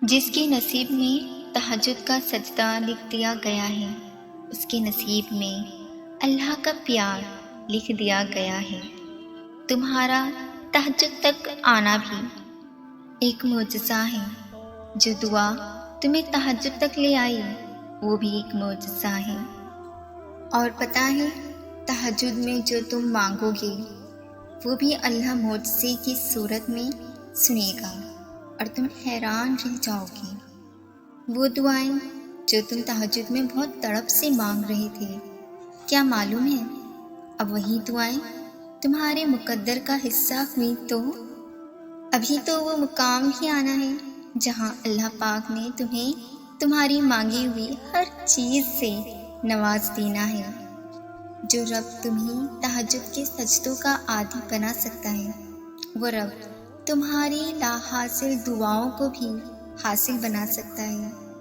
جس کے نصیب میں تہجد کا سجدہ لکھ دیا گیا ہے، اس کے نصیب میں اللہ کا پیار لکھ دیا گیا ہے۔ تمہارا تہجد تک آنا بھی ایک معجزہ ہے۔ جو دعا تمہیں تہجد تک لے آئی، وہ بھی ایک معجزہ ہے۔ اور پتہ ہے، تہجد میں جو تم مانگو گے وہ بھی اللہ معجزے کی صورت میں سنے گا اور تم حیران رہ جاؤ گے۔ وہ دعائیں جو تم تہجد میں بہت تڑپ سے مانگ رہے تھے، کیا معلوم ہے اب وہی دعائیں تمہارے مقدر کا حصہ ہوئی تو ابھی تو وہ مقام ہی آنا ہے جہاں اللہ پاک نے تمہیں تمہاری مانگی ہوئی ہر چیز سے نواز دینا ہے۔ جو رب تمہیں تہجد کے سجدوں کا عادی بنا سکتا ہے، وہ رب تمہاری لا حاصل دعاؤں کو بھی حاصل بنا سکتا ہے۔